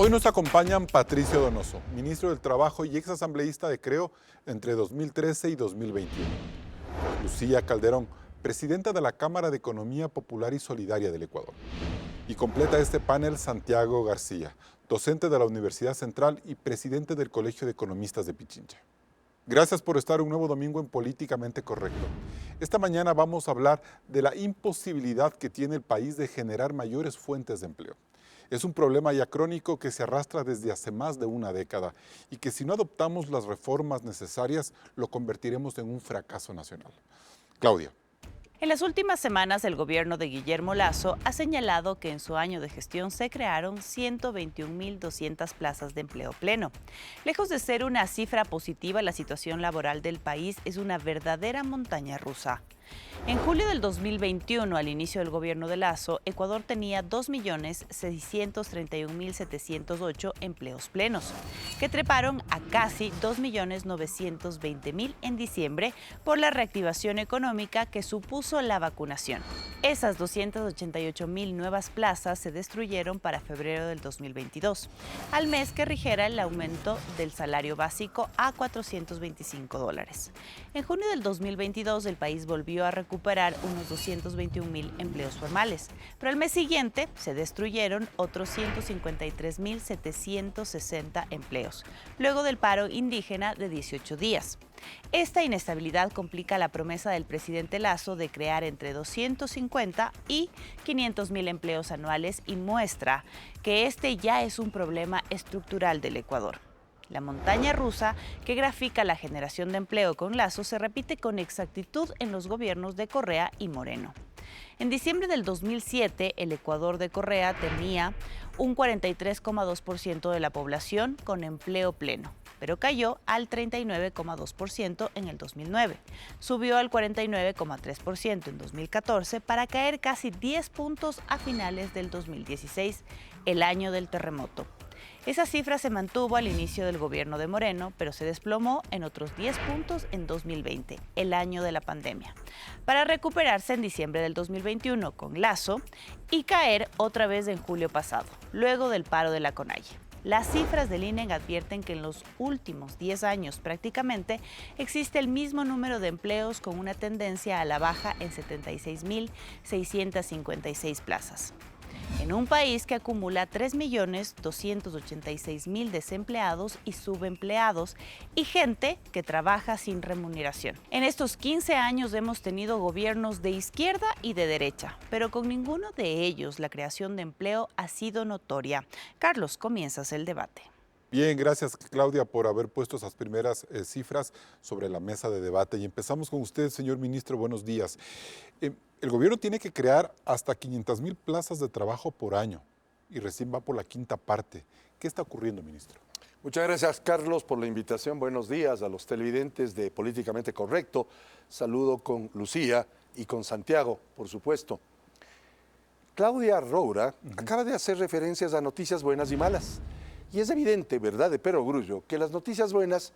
Hoy nos acompañan Patricio Donoso, ministro del Trabajo y exasambleísta de Creo entre 2013 y 2021. Lucía Calderón, presidenta de la Cámara de Economía Popular y Solidaria del Ecuador. Y completa este panel Santiago García, docente de la Universidad Central y presidente del Colegio de Economistas de Pichincha. Gracias por estar un nuevo domingo en Políticamente Correcto. Esta mañana vamos a hablar de la imposibilidad que tiene el país de generar mayores fuentes de empleo. Es un problema ya crónico que se arrastra desde hace más de una década y que si no adoptamos las reformas necesarias lo convertiremos en un fracaso nacional. Claudia. En las últimas semanas, el gobierno de Guillermo Lasso ha señalado que en su año de gestión se crearon 121.200 plazas de empleo pleno. Lejos de ser una cifra positiva, la situación laboral del país es una verdadera montaña rusa. En julio del 2021, al inicio del gobierno de Lasso, Ecuador tenía 2.631.708 empleos plenos, que treparon a casi 2.920.000 en diciembre por la reactivación económica que supuso la vacunación. Esas 288.000 nuevas plazas se destruyeron para febrero del 2022, al mes que rigiera el aumento del salario básico a $425. En junio del 2022, el país volvió a recuperar unos 221.000 empleos formales, pero al mes siguiente se destruyeron otros 153.760 empleos, luego del paro indígena de 18 días. Esta inestabilidad complica la promesa del presidente Lasso de crear entre 250 y 500.000 empleos anuales y muestra que este ya es un problema estructural del Ecuador. La montaña rusa que grafica la generación de empleo con Lasso se repite con exactitud en los gobiernos de Correa y Moreno. En diciembre del 2007, el Ecuador de Correa tenía un 43,2% de la población con empleo pleno, pero cayó al 39,2% en el 2009. Subió al 49,3% en 2014 para caer casi 10 puntos a finales del 2016, el año del terremoto. Esa cifra se mantuvo al inicio del gobierno de Moreno, pero se desplomó en otros 10 puntos en 2020, el año de la pandemia, para recuperarse en diciembre del 2021 con Lasso y caer otra vez en julio pasado, luego del paro de la CONAIE. Las cifras del INEC advierten que en los últimos 10 años prácticamente existe el mismo número de empleos con una tendencia a la baja en 76.656 plazas. En un país que acumula 3.286.000 desempleados y subempleados y gente que trabaja sin remuneración. En estos 15 años hemos tenido gobiernos de izquierda y de derecha, pero con ninguno de ellos la creación de empleo ha sido notoria. Carlos, comienzas el debate. Bien, gracias Claudia por haber puesto esas primeras cifras sobre la mesa de debate. Y empezamos con usted, señor ministro, buenos días. El gobierno tiene que crear hasta 500.000 plazas de trabajo por año y recién va por la quinta parte. ¿Qué está ocurriendo, ministro? Muchas gracias, Carlos, por la invitación. Buenos días a los televidentes de Políticamente Correcto. Saludo con Lucía y con Santiago, por supuesto. Claudia Roura acaba de hacer referencias a noticias buenas y malas. Y es evidente, ¿verdad?, de perogrullo, que las noticias buenas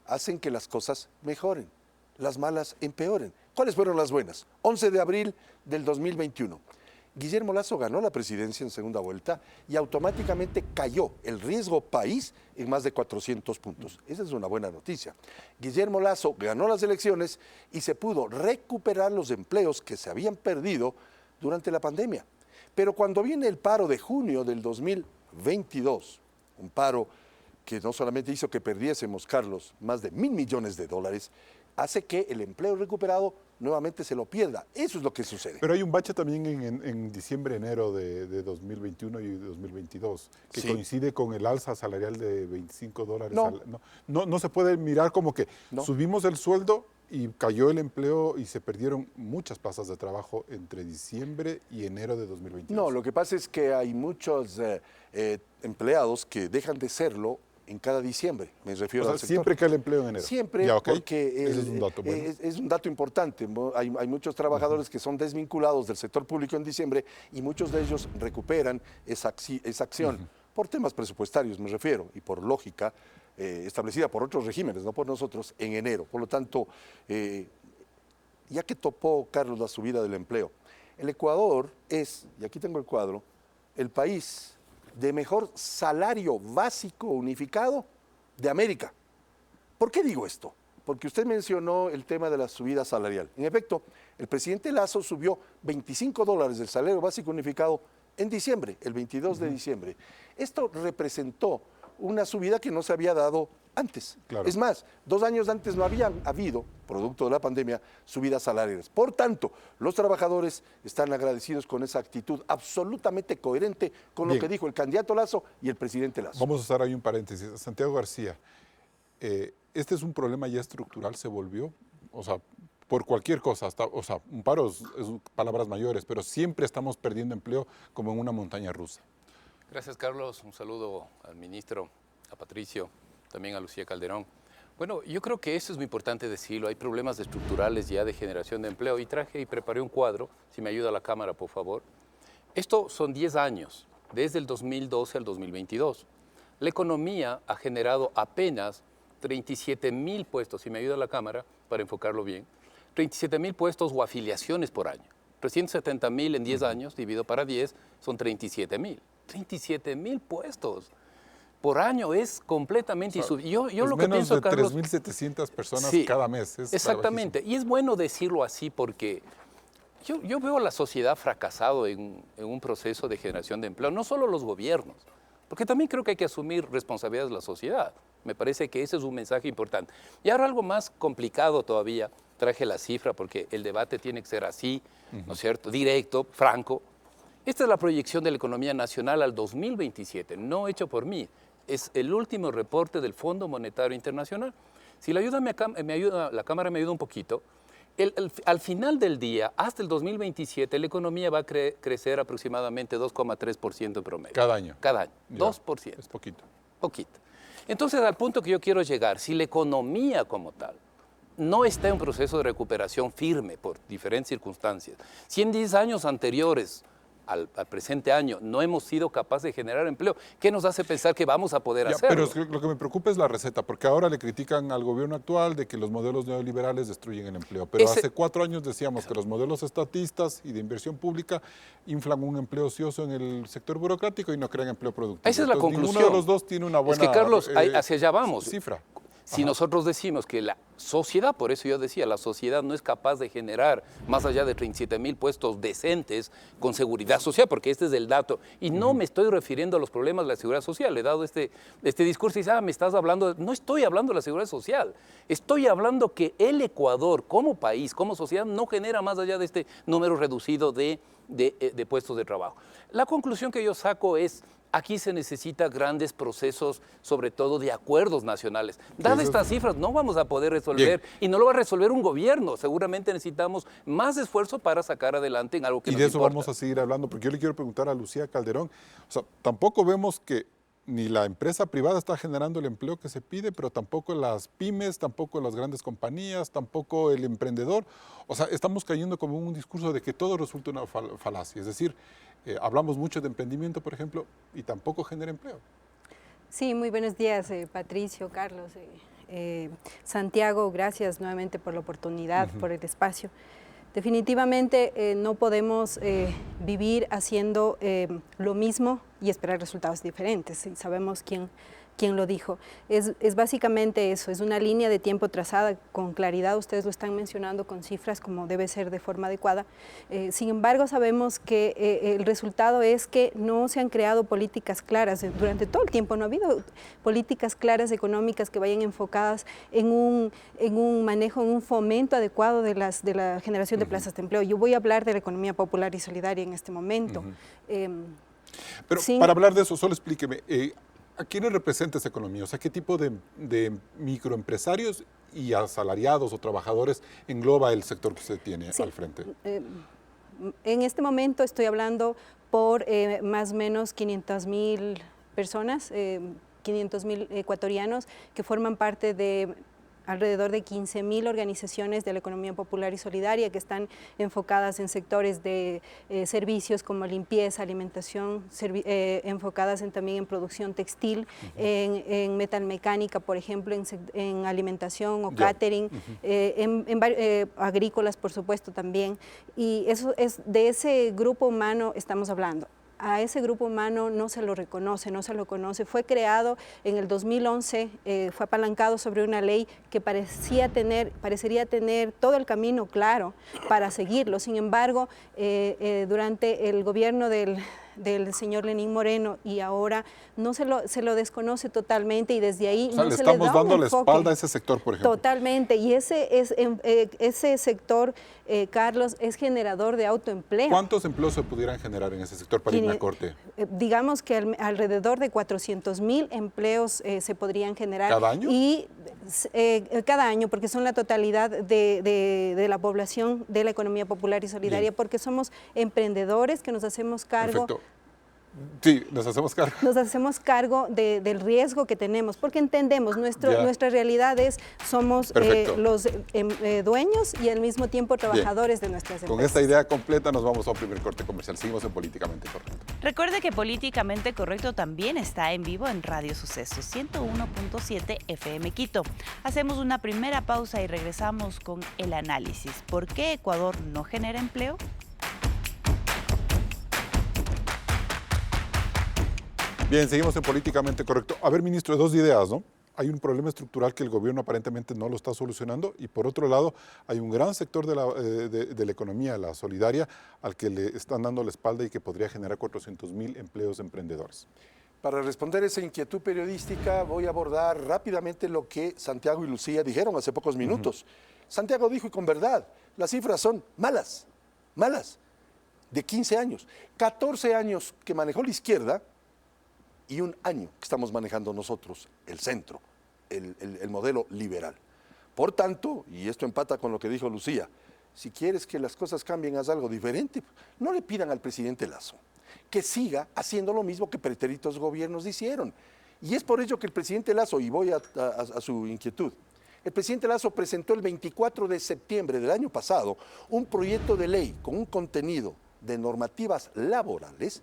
hacen que las cosas mejoren, las malas empeoren. ¿Cuáles fueron las buenas? 11 de abril del 2021. Guillermo Lasso ganó la presidencia en segunda vuelta y automáticamente cayó el riesgo país en más de 400 puntos. Esa es una buena noticia. Guillermo Lasso ganó las elecciones y se pudo recuperar los empleos que se habían perdido durante la pandemia. Pero cuando viene el paro de junio del 2022, un paro que no solamente hizo que perdiésemos, Carlos, más de $1.000 millones, hace que el empleo recuperado nuevamente se lo pierda. Eso es lo que sucede. Pero hay un bache también en diciembre, enero de 2021 y 2022, que sí coincide con el alza salarial de $25. No se puede mirar como que subimos el sueldo y cayó el empleo y se perdieron muchas plazas de trabajo entre diciembre y enero de 2022. No, lo que pasa es que hay muchos empleados que dejan de serlo en cada diciembre, me refiero al sector. Siempre cae el empleo en enero. Siempre, porque ese es un dato bueno. Es un dato importante. Hay muchos trabajadores que son desvinculados del sector público en diciembre y muchos de ellos recuperan esa acción por temas presupuestarios, me refiero, y por lógica establecida por otros regímenes, no por nosotros, en enero. Por lo tanto, ya que topó, Carlos, la subida del empleo, el Ecuador es, y aquí tengo el cuadro, el país de mejor salario básico unificado de América. ¿Por qué digo esto? Porque usted mencionó el tema de la subida salarial. En efecto, el presidente Lasso subió $25 del salario básico unificado en diciembre, el 22 de diciembre. Esto representó una subida que no se había dado antes. Claro. Es más, 2 años antes no habían habido, producto de la pandemia, subidas salariales. Por tanto, los trabajadores están agradecidos con esa actitud absolutamente coherente con lo Bien. que dijo el candidato Lasso y el presidente Lasso. Vamos a hacer ahí un paréntesis. Santiago García, este es un problema ya estructural, se volvió, o sea, por cualquier cosa, hasta, o sea, un paro es palabras mayores, pero siempre estamos perdiendo empleo como en una montaña rusa. Gracias, Carlos. Un saludo al ministro, a Patricio, también a Lucía Calderón. Bueno, yo creo que eso es muy importante decirlo. Hay problemas estructurales ya de generación de empleo y traje y preparé un cuadro, si me ayuda la cámara, por favor. Esto son 10 años, desde el 2012 al 2022. La economía ha generado apenas 37.000 puestos, si me ayuda la cámara, para enfocarlo bien, 37.000 puestos o afiliaciones por año. 370.000 en 10 años, dividido para 10, son 37.000. 37.000 puestos por año es completamente Yo lo que menos pienso, de Carlos, 3.700 personas sí, cada mes. Es exactamente. Y es bueno decirlo así porque yo veo a la sociedad fracasado en un proceso de generación de empleo, no solo los gobiernos, porque también creo que hay que asumir responsabilidades de la sociedad. Me parece que ese es un mensaje importante. Y ahora algo más complicado todavía, traje la cifra porque el debate tiene que ser así, ¿no es cierto? Directo, franco. Esta es la proyección de la economía nacional al 2027, no hecho por mí. Es el último reporte del Fondo Monetario Internacional. Si la cámara me ayuda un poquito, al final del día, hasta el 2027, la economía va a crecer aproximadamente 2,3% en promedio. Cada año. Cada año, Ya, 2%. Es poquito. Poquito. Entonces, al punto que yo quiero llegar, si la economía como tal no está en un proceso de recuperación firme por diferentes circunstancias, si en 10 años anteriores al presente año no hemos sido capaces de generar empleo, ¿qué nos hace pensar que vamos a poder hacerlo? Pero es que lo que me preocupa es la receta, porque ahora le critican al gobierno actual de que los modelos neoliberales destruyen el empleo. Pero hace 4 años decíamos que los modelos estatistas y de inversión pública inflan un empleo ocioso en el sector burocrático y no crean empleo productivo. Esa es la Entonces, conclusión. Ninguno de los dos tiene una buena Es que, Carlos, hacia allá vamos. Cifra. Si nosotros decimos que la sociedad, por eso yo decía, la sociedad no es capaz de generar más allá de 37.000 puestos decentes con seguridad social, porque este es el dato, y no me estoy refiriendo a los problemas de la seguridad social, he dado este discurso y dice, me estás hablando, no estoy hablando de la seguridad social, estoy hablando que el Ecuador como país, como sociedad, no genera más allá de este número reducido de puestos de trabajo. La conclusión que yo saco es, aquí se necesita grandes procesos, sobre todo de acuerdos nacionales. Dadas estas cifras, no vamos a poder resolver, y no lo va a resolver un gobierno. Seguramente necesitamos más esfuerzo para sacar adelante en algo que nos Y de eso importa. vamos a seguir hablando, porque yo le quiero preguntar a Lucía Calderón, o sea, tampoco vemos que ni la empresa privada está generando el empleo que se pide, pero tampoco las pymes, tampoco las grandes compañías, tampoco el emprendedor. O sea, estamos cayendo como en un discurso de que todo resulta una falacia. Es decir, hablamos mucho de emprendimiento, por ejemplo, y tampoco genera empleo. Sí, muy buenos días, Patricio, Carlos, Santiago, gracias nuevamente por la oportunidad, por el espacio. Definitivamente no podemos vivir haciendo lo mismo y esperar resultados diferentes. Y sabemos quién lo dijo. Es básicamente eso, es una línea de tiempo trazada con claridad, ustedes lo están mencionando con cifras como debe ser de forma adecuada. Sin embargo, sabemos que el resultado es que no se han creado políticas claras. Durante todo el tiempo no ha habido políticas claras económicas que vayan enfocadas en un manejo, en un fomento adecuado de la generación de plazas de empleo. Yo voy a hablar de la economía popular y solidaria en este momento. Pero para hablar de eso, solo explíqueme, ¿a quiénes representa esa economía? O sea, ¿qué tipo de microempresarios y asalariados o trabajadores engloba el sector que usted tiene al frente? En este momento estoy hablando por más o menos 500.000 personas, 500.000 ecuatorianos que forman parte de alrededor de 15.000 organizaciones de la economía popular y solidaria que están enfocadas en sectores de servicios como limpieza, alimentación, enfocadas también en producción textil, en metalmecánica, por ejemplo, en alimentación o catering, agrícolas, por supuesto, también. Y eso es de ese grupo humano estamos hablando. a ese grupo humano no se lo reconoce, no se lo conoce. Fue creado en el 2011, fue apalancado sobre una ley que parecería tener todo el camino claro para seguirlo. Sin embargo, durante el gobierno del señor Lenín Moreno y ahora no se lo desconoce totalmente y desde ahí no le se le da estamos dando un la enfoque. espalda a ese sector, por ejemplo. Totalmente, y ese sector, Carlos, es generador de autoempleo. ¿Cuántos empleos se pudieran generar en ese sector para irme a corte? Digamos que alrededor de 400,000 empleos se podrían generar. ¿Cada año? Y cada año, porque son la totalidad de la población de la economía popular y solidaria, Bien. porque somos emprendedores que nos hacemos cargo. Perfecto. Sí, nos hacemos cargo. Nos hacemos cargo del riesgo que tenemos, porque entendemos, nuestra realidad es, somos los dueños y al mismo tiempo trabajadores de nuestras empresas. Con esta idea completa nos vamos a un primer corte comercial. Seguimos en Políticamente Correcto. Recuerde que Políticamente Correcto también está en vivo en Radio Sucesos 101.7 FM Quito. Hacemos una primera pausa y regresamos con el análisis. ¿Por qué Ecuador no genera empleo? Bien, seguimos en Políticamente Correcto. A ver, ministro, dos ideas, ¿no? Hay un problema estructural que el gobierno aparentemente no lo está solucionando y por otro lado hay un gran sector de la economía, la solidaria, al que le están dando la espalda y que podría generar 400,000 empleos emprendedores. Para responder esa inquietud periodística voy a abordar rápidamente lo que Santiago y Lucía dijeron hace pocos minutos. Santiago dijo, y con verdad, las cifras son malas, de 15 años. 14 años que manejó la izquierda y un año que estamos manejando nosotros, el centro, el modelo liberal. Por tanto, y esto empata con lo que dijo Lucía, si quieres que las cosas cambien, haz algo diferente. No le pidan al presidente Lasso que siga haciendo lo mismo que pretéritos gobiernos hicieron. Y es por ello que el presidente Lasso, y voy a su inquietud, el presidente Lasso presentó el 24 de septiembre del año pasado un proyecto de ley con un contenido de normativas laborales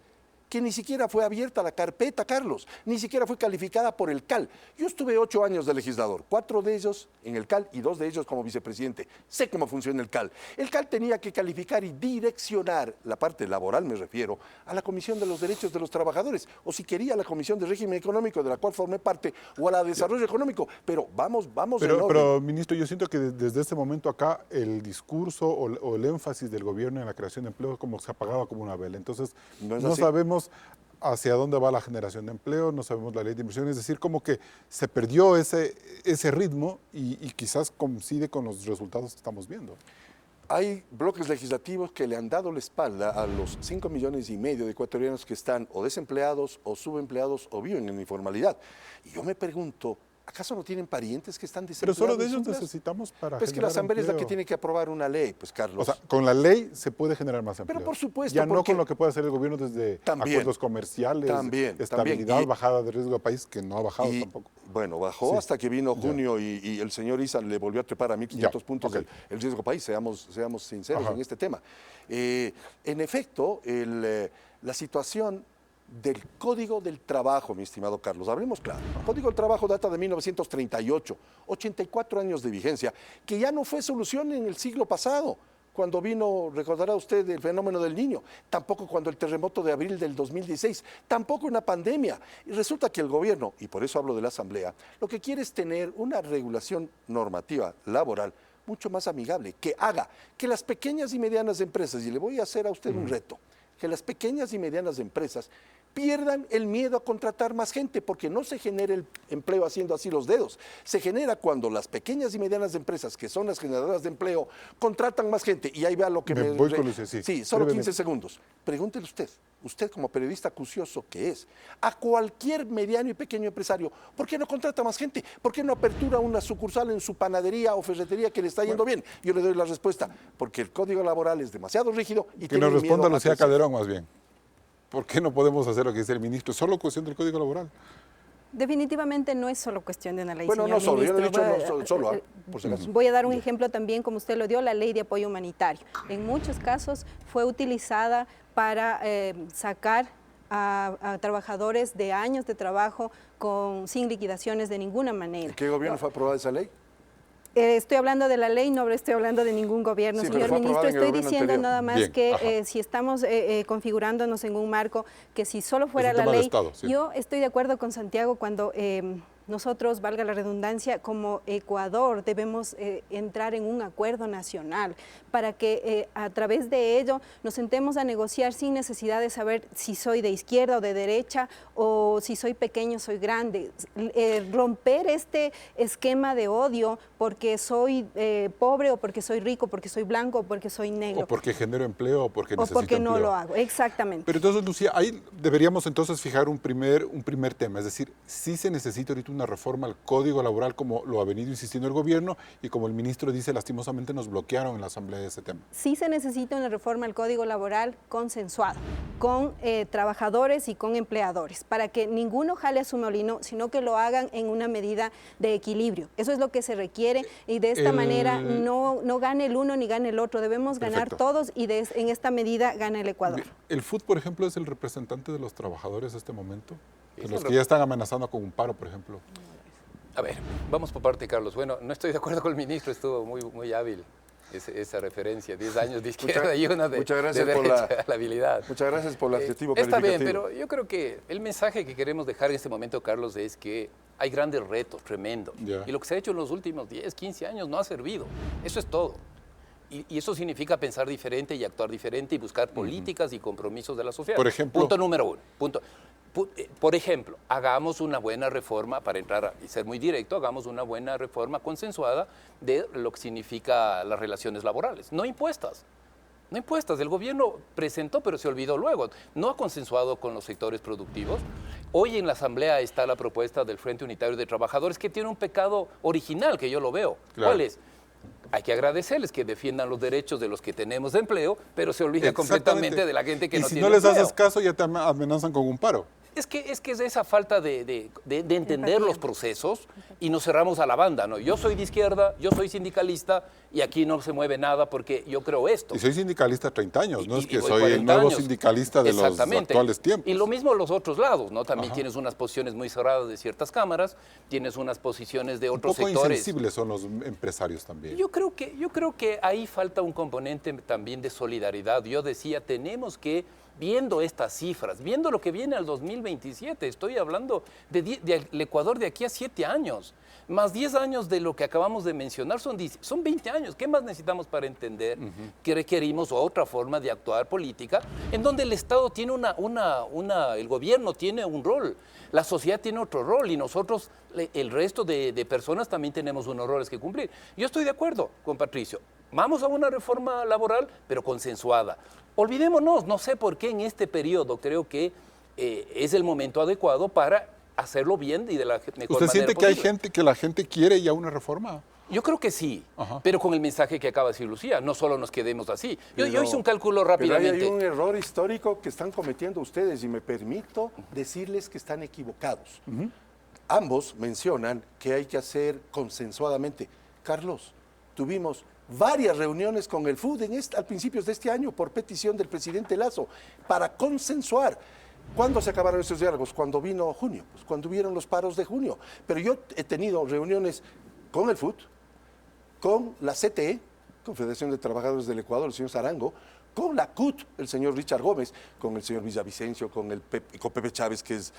que ni siquiera fue abierta la carpeta, Carlos, ni siquiera fue calificada por el CAL. Yo estuve 8 años de legislador, 4 de ellos en el CAL y 2 de ellos como vicepresidente. Sé cómo funciona el CAL. El CAL tenía que calificar y direccionar, la parte laboral me refiero, a la Comisión de los Derechos de los Trabajadores, o si quería a la Comisión de Régimen Económico, de la cual formé parte, o a la de Desarrollo Económico. Pero vamos en orden. Pero, ministro, yo siento que desde este momento acá el discurso o el énfasis del gobierno en la creación de empleo como se apagaba como una vela. Entonces, no sabemos hacia dónde va la generación de empleo, no sabemos la ley de inversión, es decir, como que se perdió ese ritmo y quizás coincide con los resultados que estamos viendo. Hay bloques legislativos que le han dado la espalda a los 5,5 millones de ecuatorianos que están o desempleados o subempleados o viven en la informalidad. Y yo me pregunto, ¿acaso no tienen parientes que están Pero desempleados? solo de ellos necesitamos para Pues que la generar Asamblea es la que empleo. tiene que aprobar una ley, pues Carlos. O sea, con la ley se puede generar más empleo. Pero por supuesto, ya no porque- con lo que puede hacer el gobierno desde acuerdos comerciales, estabilidad, Y- bajada de riesgo del país, que no ha bajado Y, tampoco. bueno, bajó Sí. hasta que vino Ya. junio y el señor Isa le volvió a trepar a 1.500 Ya, puntos ok. el riesgo país, seamos sinceros Ajá. en este tema. En efecto, la situación del Código del Trabajo, mi estimado Carlos, hablemos claro. El Código del Trabajo data de 1938, 84 años de vigencia, que ya no fue solución en el siglo pasado, cuando vino, recordará usted, el fenómeno del Niño, tampoco cuando el terremoto de abril del 2016, tampoco una pandemia. Y resulta que el gobierno, y por eso hablo de la Asamblea, lo que quiere es tener una regulación normativa laboral mucho más amigable, que haga que las pequeñas y medianas empresas, y le voy a hacer a usted un reto, que las pequeñas y medianas empresas pierdan el miedo a contratar más gente, porque no se genera el empleo haciendo así los dedos. Se genera cuando las pequeñas y medianas empresas, que son las generadoras de empleo, contratan más gente. Y ahí vea lo que Me voy con Lucía, sí. Sí, solo Brevemente. 15 segundos. Pregúntele usted como periodista acucioso que es, a cualquier mediano y pequeño empresario, ¿por qué no contrata más gente? ¿Por qué no apertura una sucursal en su panadería o ferretería que le está yendo bien? Yo le doy la respuesta, porque el código laboral es demasiado rígido y Que tiene nos miedo responda a Lucía crecer. Calderón más bien. ¿Por qué no podemos hacer lo que dice el ministro? Solo cuestión del Código Laboral. Definitivamente no es solo cuestión de una ley, Bueno, señor no solo, yo no he ministro. dicho solo, por si acaso. Voy a dar un ejemplo también, como usted lo dio, la ley de apoyo humanitario. En muchos casos fue utilizada para sacar a trabajadores de años de trabajo sin liquidaciones de ninguna manera. ¿En qué gobierno fue aprobada esa ley? Estoy hablando de la ley, no estoy hablando de ningún gobierno, Sí, pero señor fue ministro. aprobada en el Estoy gobierno diciendo anterior. nada más Bien, que ajá. si estamos configurándonos en un marco, que si solo fuera Es un la tema de ley, Estado, sí. yo estoy de acuerdo con Santiago cuando nosotros, valga la redundancia, como Ecuador debemos entrar en un acuerdo nacional para que a través de ello nos sentemos a negociar sin necesidad de saber si soy de izquierda o de derecha o si soy pequeño o soy grande. Romper este esquema de odio porque soy pobre o porque soy rico, porque soy blanco o porque soy negro. O porque genero empleo o porque O necesito porque no empleo. lo hago, exactamente. Pero entonces, Lucía, ahí deberíamos entonces fijar un primer tema, es decir, sí se necesita ahorita una reforma al Código Laboral como lo ha venido insistiendo el gobierno y como el ministro dice, lastimosamente nos bloquearon en la Asamblea ese tema. Sí se necesita una reforma al Código Laboral consensuada con trabajadores y con empleadores, para que ninguno jale a su molino, sino que lo hagan en una medida de equilibrio. Eso es lo que se requiere y de esta manera no gane el uno ni gane el otro, debemos ganar Perfecto. todos y en esta medida gana el Ecuador. ¿El FUT, por ejemplo, es el representante de los trabajadores en este momento? De Es los el que ya están amenazando con un paro, por ejemplo. A ver, vamos por parte, Carlos. Bueno, no estoy de acuerdo con el ministro, estuvo muy hábil esa referencia. 10 años de izquierda y una de, muchas de gracias por derecha, la habilidad. Muchas gracias por el adjetivo Está bien, calificativo. pero yo creo que el mensaje que queremos dejar en este momento, Carlos, es que hay grandes retos, tremendos. Ya. Y lo que se ha hecho en los últimos 10, 15 años no ha servido. Eso es todo. Y eso significa pensar diferente y actuar diferente y buscar políticas y compromisos de la sociedad. Por ejemplo. Punto número uno. Por ejemplo, hagamos una buena reforma, para entrar y ser muy directo, hagamos una buena reforma consensuada de lo que significa las relaciones laborales, no impuestas. No impuestas, el gobierno presentó, pero se olvidó luego. No ha consensuado con los sectores productivos. Hoy en la Asamblea está la propuesta del Frente Unitario de Trabajadores, que tiene un pecado original, que yo lo veo. Claro. ¿Cuál es? Hay que agradecerles que defiendan los derechos de los que tenemos empleo, pero se olvida completamente de la gente que y no si tiene no les empleo. haces caso, ya te amenazan con un paro. Es que es esa falta de entender Empatía. los procesos y nos cerramos a la banda, ¿no? Yo soy de izquierda, yo soy sindicalista y aquí no se mueve nada porque yo creo esto. Y soy sindicalista 30 años, no es que voy soy el 40 nuevo años. sindicalista de los Exactamente. actuales tiempos. Y lo mismo los otros lados, ¿no? También Ajá. tienes unas posiciones muy cerradas de ciertas cámaras, tienes unas posiciones de Un otros poco sectores. insensibles son los empresarios también. Yo creo que ahí falta un componente también de solidaridad. Yo decía, tenemos que, viendo estas cifras, viendo lo que viene al 2027, estoy hablando del Ecuador de aquí a 7 años, más 10 años de lo que acabamos de mencionar, son 20 años. ¿Qué más necesitamos para entender que requerimos otra forma de actuar política, en donde el Estado tiene el gobierno tiene un rol, la sociedad tiene otro rol y nosotros, el resto de personas, también tenemos unos roles que cumplir? Yo estoy de acuerdo con Patricio. Vamos a una reforma laboral, pero consensuada. Olvidémonos, no sé por qué en este periodo creo que es el momento adecuado para hacerlo bien y de la mejor manera ¿Usted siente que posible. hay gente, que la gente quiere ya una reforma? Yo creo que sí, Ajá. pero con el mensaje que acaba de decir Lucía, no solo nos quedemos así. Yo Pero- hice un cálculo Pero rápidamente. hay un error histórico que están cometiendo ustedes y me permito decirles que están equivocados. Ambos mencionan que hay que hacer consensuadamente. Carlos, tuvimos varias reuniones con el FUD al principios de este año por petición del presidente Lasso para consensuar. ¿Cuándo se acabaron esos diálogos? Cuando vino junio, pues cuando hubieron los paros de junio. Pero yo he tenido reuniones con el FUD, con la CTE, Confederación de Trabajadores del Ecuador, el señor Zarango, con la CUT, el señor Richard Gómez, con el señor Villavicencio, con Pepe Chávez, que es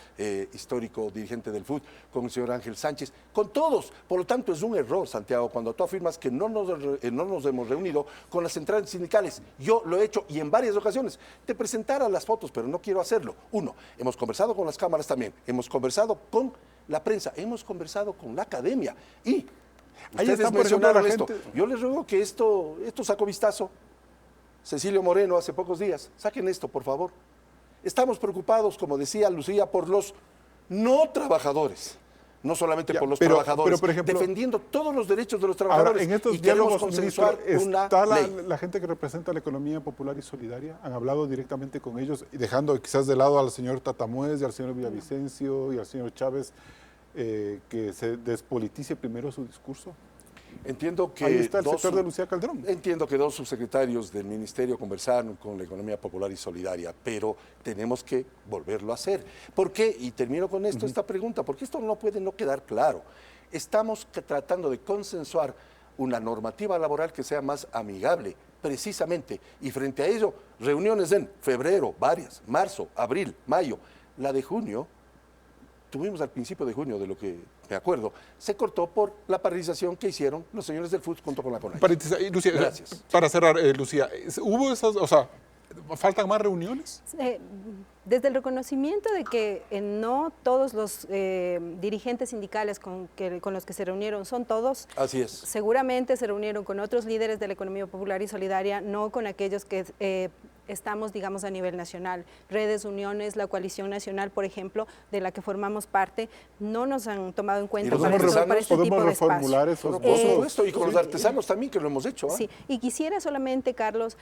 histórico dirigente del FUT, con el señor Ángel Sánchez, con todos. Por lo tanto, es un error, Santiago, cuando tú afirmas que no nos hemos reunido con las centrales sindicales. Yo lo he hecho y en varias ocasiones. Te presentara las fotos, pero no quiero hacerlo. Uno, hemos conversado con las cámaras también, hemos conversado con la prensa, hemos conversado con la academia y Ahí ustedes está, por ejemplo, mencionaron la esto. gente. Yo les ruego que esto sacó vistazo. Cecilio Moreno hace pocos días. Saquen esto, por favor. Estamos preocupados, como decía Lucía, por los no trabajadores. No solamente Ya, por los pero, trabajadores, por ejemplo, defendiendo todos los derechos de los trabajadores. Ahora, en estos y queremos diálogos, ministro, consensuar una ¿está ley. la gente que representa la economía popular y solidaria? ¿Han hablado directamente con ellos, y dejando quizás de lado al señor Tatamuez y al señor Villavicencio y al señor Chávez, que se despolitice primero su discurso? Entiendo que Ahí está el dos sector de Lucía Calderón. Entiendo que dos subsecretarios del ministerio conversaron con la economía popular y solidaria, pero tenemos que volverlo a hacer. ¿Por qué? Y termino con esto, esta pregunta, porque esto no puede no quedar claro. Estamos tratando de consensuar una normativa laboral que sea más amigable, precisamente. Y frente a ello, reuniones en febrero, varias, marzo, abril, mayo. La de junio, tuvimos al principio de junio, de lo que me acuerdo, se cortó por la paralización que hicieron los señores del FUTS junto con la CONAIE. Lucía, Gracias. Para cerrar, Lucía, ¿hubo esas, o sea, faltan más reuniones? Desde el reconocimiento de que no todos los dirigentes sindicales con los que se reunieron son todos, Así es. seguramente se reunieron con otros líderes de la economía popular y solidaria, no con aquellos que estamos, digamos, a nivel nacional. Redes, uniones, la coalición nacional, por ejemplo, de la que formamos parte, no nos han tomado en cuenta para este tipo de reformular espacio. esos Por supuesto, y con Sí. los artesanos también, que lo hemos hecho. Sí, y quisiera solamente, Carlos,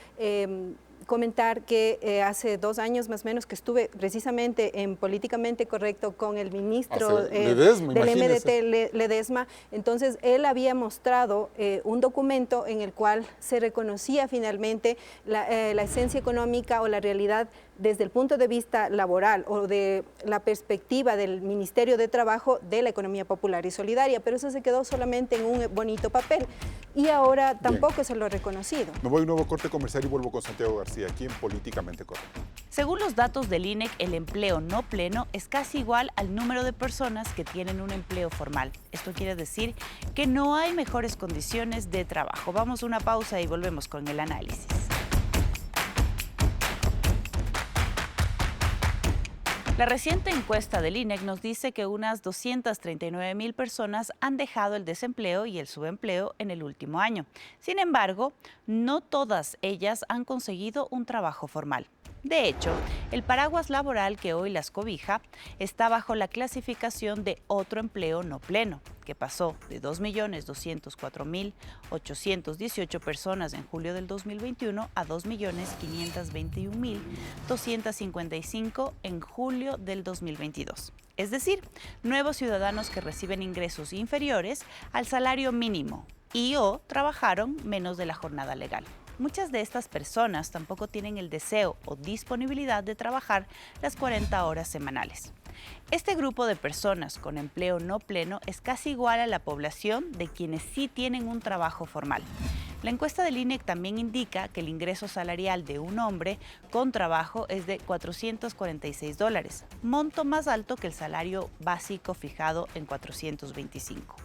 comentar que hace 2 años más o menos que estuve precisamente en Políticamente Correcto con el ministro Ledesma, del imagínese. MDT, Ledesma. Entonces, él había mostrado un documento en el cual se reconocía finalmente la esencia económica o la realidad desde el punto de vista laboral o de la perspectiva del Ministerio de Trabajo de la economía popular y solidaria, pero eso se quedó solamente en un bonito papel y ahora tampoco se lo ha reconocido. Me voy a un nuevo corte comercial y vuelvo con Santiago García, aquí en Políticamente Correcto. Según los datos del INEC, el empleo no pleno es casi igual al número de personas que tienen un empleo formal. Esto quiere decir que no hay mejores condiciones de trabajo. Vamos a una pausa y volvemos con el análisis. La reciente encuesta del INEC nos dice que unas 239,000 personas han dejado el desempleo y el subempleo en el último año. Sin embargo, no todas ellas han conseguido un trabajo formal. De hecho, el paraguas laboral que hoy las cobija está bajo la clasificación de otro empleo no pleno, que pasó de 2.204.818 personas en julio del 2021 a 2.521.255 en julio del 2022. Es decir, nuevos ciudadanos que reciben ingresos inferiores al salario mínimo y o trabajaron menos de la jornada legal. Muchas de estas personas tampoco tienen el deseo o disponibilidad de trabajar las 40 horas semanales. Este grupo de personas con empleo no pleno es casi igual a la población de quienes sí tienen un trabajo formal. La encuesta del INEC también indica que el ingreso salarial de un hombre con trabajo es de $446, monto más alto que el salario básico fijado en 425,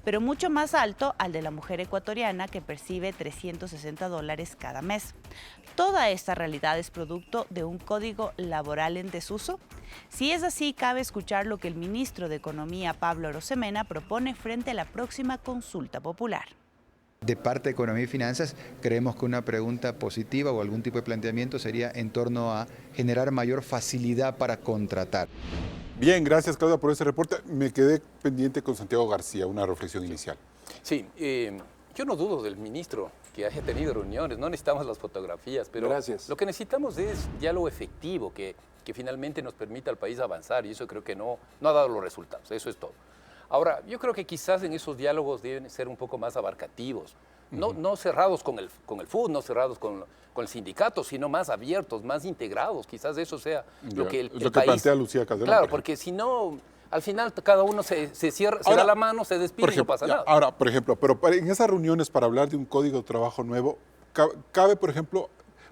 pero mucho más alto al de la mujer ecuatoriana que percibe $360 cada mes. ¿Toda esta realidad es producto de un código laboral en desuso? Si es así, cabe escuchar lo que el ministro de Economía, Pablo Arosemena, propone frente a la próxima consulta popular. De parte de Economía y Finanzas, creemos que una pregunta positiva o algún tipo de planteamiento sería en torno a generar mayor facilidad para contratar. Bien, gracias Claudia por ese reporte. Me quedé pendiente con Santiago García, una reflexión inicial. Sí, yo no dudo del ministro que haya tenido reuniones, no necesitamos las fotografías, pero Gracias. lo que necesitamos es diálogo efectivo que finalmente nos permita al país avanzar y eso creo que no ha dado los resultados, eso es todo. Ahora, yo creo que quizás en esos diálogos deben ser un poco más abarcativos, no cerrados con el FUT, no cerrados con el sindicato, sino más abiertos, más integrados. Quizás eso sea lo que el lo que país... plantea Lucía Calderón. Claro, por ejemplo. porque si no, al final cada uno se cierra, se Ahora, da la mano, se despide y no pasa nada. Ahora, por ejemplo, pero en esas reuniones para hablar de un código de trabajo nuevo, cabe, por ejemplo,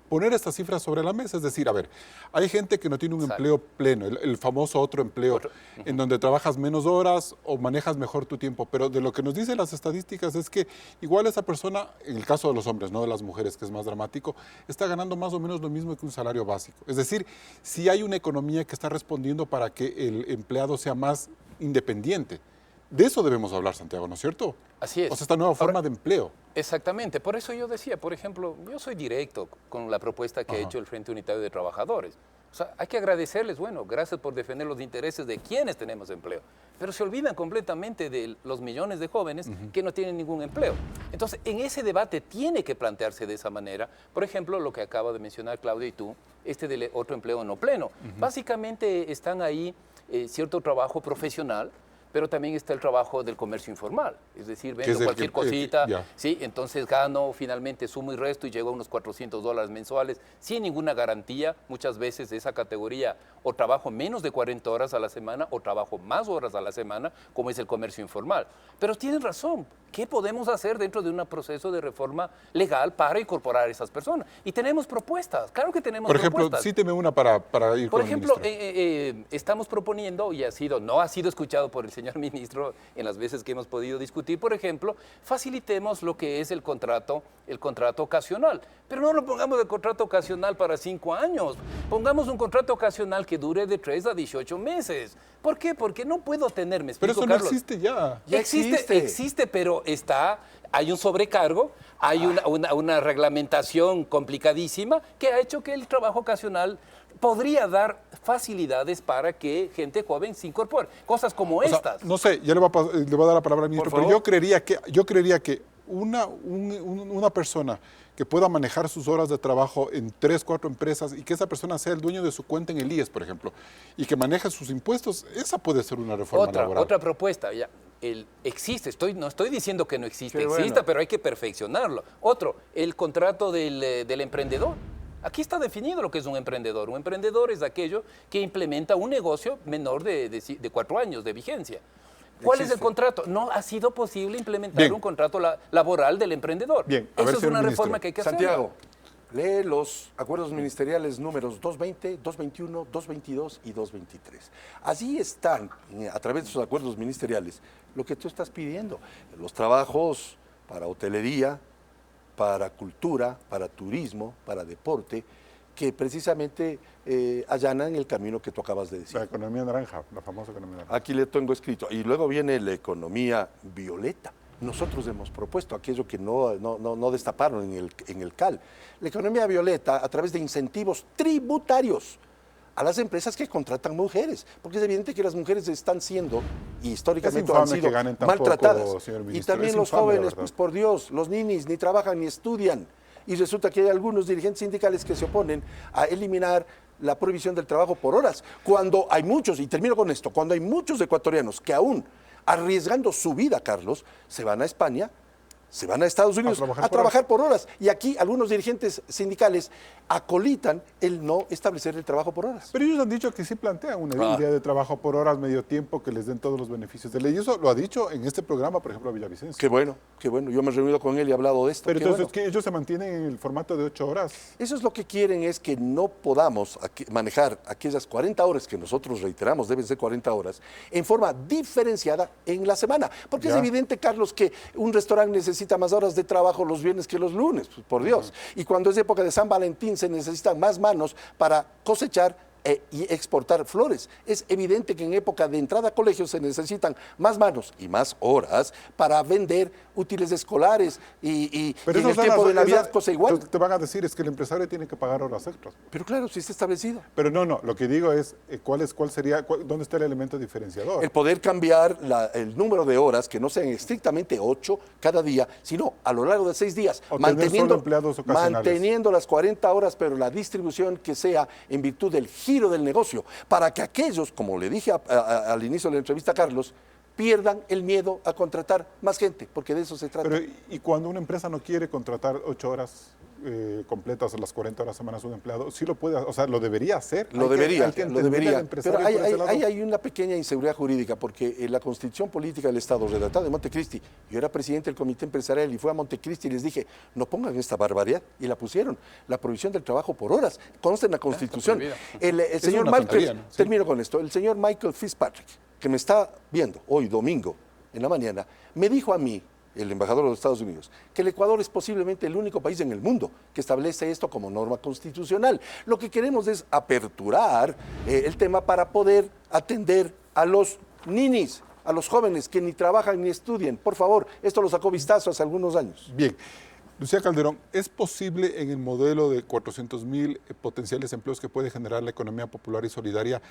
poner estas cifras sobre la mesa. Es decir, a ver, hay gente que no tiene un Exacto. empleo pleno, el famoso otro empleo, en donde trabajas menos horas o manejas mejor tu tiempo. Pero de lo que nos dicen las estadísticas es que igual esa persona, en el caso de los hombres, no de las mujeres, que es más dramático, está ganando más o menos lo mismo que un salario básico. Es decir, si hay una economía que está respondiendo para que el empleado sea más independiente. De eso debemos hablar, Santiago, ¿no es cierto? Así es. O sea, esta nueva forma Ahora, de empleo. Exactamente, por eso yo decía, por ejemplo, yo soy directo con la propuesta que ha hecho el Frente Unitario de Trabajadores. O sea, hay que agradecerles, bueno, gracias por defender los intereses de quienes tenemos empleo, pero se olvidan completamente de los millones de jóvenes que no tienen ningún empleo. Entonces, en ese debate tiene que plantearse de esa manera, por ejemplo, lo que acaba de mencionar Claudia y tú, del otro empleo no pleno. Básicamente están ahí cierto trabajo profesional, pero también está el trabajo del comercio informal, es decir, vendo cualquier cosita, ¿sí? Entonces gano, finalmente sumo y resto y llego a unos $400 mensuales sin ninguna garantía. Muchas veces de esa categoría o trabajo menos de 40 horas a la semana o trabajo más horas a la semana, como es el comercio informal. Pero tienen razón, ¿Qué podemos hacer dentro de un proceso de reforma legal para incorporar a esas personas? Y tenemos propuestas, claro que tenemos Por ejemplo, propuestas. cíteme una para ir Por con el ejemplo, ministro. estamos proponiendo, y no ha sido escuchado por el señor ministro en las veces que hemos podido discutir, por ejemplo, facilitemos lo que es el contrato ocasional. Pero no lo pongamos de contrato ocasional para 5 años. Pongamos un contrato ocasional que dure de 3 a 18 meses. ¿Por qué? Porque no puedo tener, me Pero explico, eso no Carlos. existe ya. Ya Existe, pero hay un sobrecargo, hay una reglamentación complicadísima que ha hecho que el trabajo ocasional podría dar facilidades para que gente joven se incorpore. Cosas como O sea, estas. no sé, ya le voy a dar la palabra al ministro, Por pero favor. yo creería que una persona que pueda manejar sus horas de trabajo en 3, 4 empresas y que esa persona sea el dueño de su cuenta en el IES, por ejemplo, y que maneje sus impuestos, esa puede ser una reforma laboral. Otra propuesta, ya. Existe, no estoy diciendo que no existe, Qué existe, bueno. pero hay que perfeccionarlo. Otro, el contrato del emprendedor. Aquí está definido lo que es un emprendedor. Un emprendedor es aquello que implementa un negocio menor de 4 años de vigencia. ¿Cuál es el Existe. contrato? No ha sido posible implementar Bien. un contrato laboral del emprendedor. Bien, a ver, Eso es señor una ministro. reforma que hay que hacer. Santiago, lee los acuerdos ministeriales números 220, 221, 222 y 223. Allí están, a través de esos acuerdos ministeriales, lo que tú estás pidiendo. Los trabajos para hotelería, para cultura, para turismo, para deporte, que precisamente allanan el camino que tú acabas de decir. La economía naranja, la famosa economía naranja. Aquí le tengo escrito. Y luego viene la economía violeta. Nosotros hemos propuesto aquello que no destaparon en el CAL. La economía violeta a través de incentivos tributarios a las empresas que contratan mujeres, porque es evidente que las mujeres están siendo, y históricamente Es infame han sido que ganen tan poco, maltratadas. señor Y ministro, también es los infame, la jóvenes, verdad. pues por Dios, los ninis ni trabajan ni estudian. Y resulta que hay algunos dirigentes sindicales que se oponen a eliminar la prohibición del trabajo por horas, cuando hay muchos, y termino con esto, cuando hay muchos ecuatorianos que aún arriesgando su vida, Carlos, se van a España, se van a Estados Unidos a trabajar por horas. Y aquí algunos dirigentes sindicales acolitan el no establecer el trabajo por horas. Pero ellos han dicho que sí plantean una idea de trabajo por horas, medio tiempo, que les den todos los beneficios de ley. Y eso lo ha dicho en este programa, por ejemplo, a Villavicencio. Qué bueno, qué bueno. Yo me he reunido con él y he hablado de esto. Pero Qué entonces, bueno. que ellos se mantienen en el formato de 8 horas. Eso es lo que quieren, es que no podamos manejar aquellas 40 horas que nosotros reiteramos, deben ser 40 horas, en forma diferenciada en la semana. Porque es Ya. evidente, Carlos, que un restaurante necesita más horas de trabajo los viernes que los lunes, pues, por Dios. Y cuando es época de San Valentín se necesitan más manos para cosechar y exportar flores. Es evidente que en época de entrada a colegios se necesitan más manos y más horas para vender útiles escolares y Pero en el esas tiempo horas- de Navidad esa- cosa igual. Te van a decir es que el empresario tiene que pagar horas extras. Pero claro, sí está establecido. Pero no, lo que digo es, ¿dónde está el elemento diferenciador? El poder cambiar el número de horas, que no sean estrictamente 8 cada día, sino a lo largo de 6 días, O tener solo empleados ocasionales. manteniendo las 40 horas, pero la distribución que sea en virtud del giro del negocio, para que aquellos, como le dije al inicio de la entrevista a Carlos, pierdan el miedo a contratar más gente, porque de eso se trata. Pero, ¿y cuando una empresa no quiere contratar 8 horas completas o las 40 horas semanas a un empleado? Sí lo puede, o sea, lo debería hacer. Lo Hay que debería, entender lo al debería. empresario Pero por ese lado. hay una pequeña inseguridad jurídica, porque en la Constitución Política del Estado, redactada de Montecristi, yo era presidente del Comité Empresarial y fui a Montecristi y les dije, no pongan esta barbaridad, y la pusieron, la prohibición del trabajo por horas, consta en la Constitución. El señor una Michael, tontería, ¿no? Sí. termino con esto, el señor Michael Fitzpatrick, que me está viendo hoy domingo en la mañana, me dijo a mí, el embajador de los Estados Unidos, que el Ecuador es posiblemente el único país en el mundo que establece esto como norma constitucional. Lo que queremos es aperturar el tema para poder atender a los ninis, a los jóvenes que ni trabajan ni estudian. Por favor, esto lo sacó vistazo hace algunos años. Bien. Lucía Calderón, ¿es posible en el modelo de 400,000 potenciales empleos que puede generar la economía popular y solidaria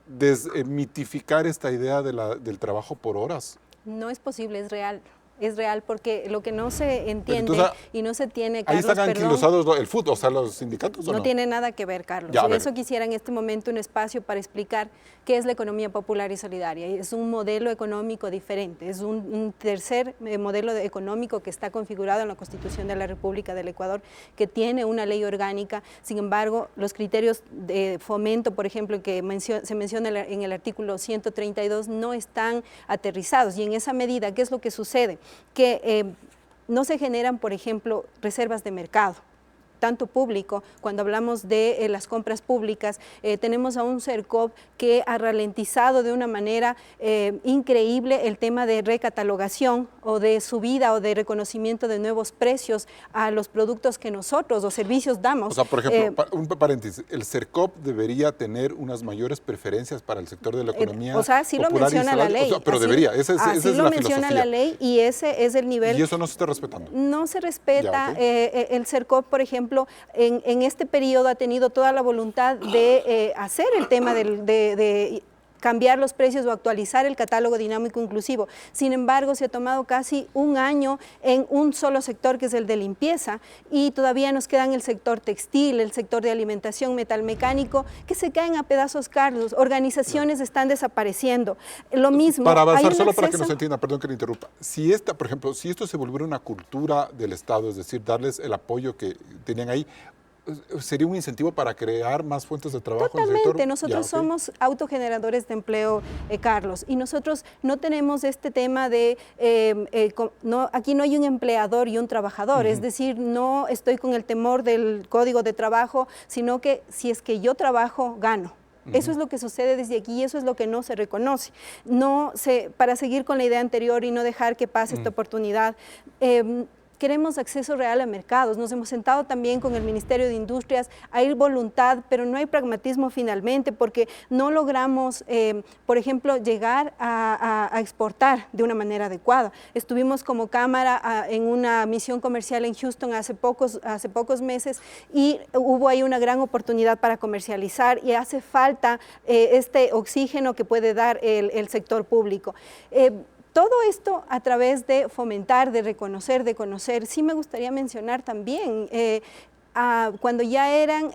desmitificar esta idea del trabajo por horas? No es posible, es real. Es real porque lo que no se entiende entonces, y no se tiene, Ahí Carlos, están perdón, anquilosados el fútbol, o sea, los sindicatos, ¿o no? no tiene nada que ver, Carlos. Ya, a Por ver. eso quisiera en este momento un espacio para explicar qué es la economía popular y solidaria. Es un modelo económico diferente, es un tercer modelo económico que está configurado en la Constitución de la República del Ecuador, que tiene una ley orgánica. Sin embargo, los criterios de fomento, por ejemplo, que se menciona en el artículo 132, no están aterrizados. Y en esa medida, ¿qué es lo que sucede? que no se generan, por ejemplo, reservas de mercado, tanto público, cuando hablamos de las compras públicas, tenemos a un CERCOP que ha ralentizado de una manera increíble el tema de recatalogación o de subida o de reconocimiento de nuevos precios a los productos que nosotros o servicios damos. O sea, por ejemplo, un paréntesis, el CERCOP debería tener unas mayores preferencias para el sector de la economía o sea, sí lo popular menciona la ley. O sea, pero así, debería, esa es así lo la menciona filosofía. la ley y ese es el nivel. Y eso no se está respetando. No se respeta. Ya, okay. El CERCOP, por ejemplo, en este periodo ha tenido toda la voluntad de hacer el tema de cambiar los precios o actualizar el catálogo dinámico inclusivo. Sin embargo, se ha tomado casi un año en un solo sector, que es el de limpieza, y todavía nos quedan el sector textil, el sector de alimentación, metalmecánico, que se caen a pedazos, Carlos. Organizaciones están desapareciendo. Lo mismo. Para avanzar, hay un solo para que acceso... nos entienda, perdón que le interrumpa. Si por ejemplo, si esto se volviera una cultura del Estado, es decir, darles el apoyo que tenían ahí, ¿sería un incentivo para crear más fuentes de trabajo en el sector? Totalmente, nosotros somos autogeneradores de empleo, Carlos, y nosotros no tenemos este tema de, aquí no hay un empleador y un trabajador, es decir, no estoy con el temor del código de trabajo, sino que si es que yo trabajo, gano. Eso es lo que sucede desde aquí y eso es lo que no se reconoce. Para seguir con la idea anterior y no dejar que pase esta oportunidad, queremos acceso real a mercados. Nos hemos sentado también con el Ministerio de Industrias, hay voluntad, pero no hay pragmatismo finalmente, porque no logramos, por ejemplo, llegar a exportar de una manera adecuada. Estuvimos como Cámara en una misión comercial en Houston hace pocos meses y hubo ahí una gran oportunidad para comercializar y hace falta este oxígeno que puede dar el sector público. Todo esto a través de fomentar, de reconocer, de conocer. Sí me gustaría mencionar también, cuando ya eran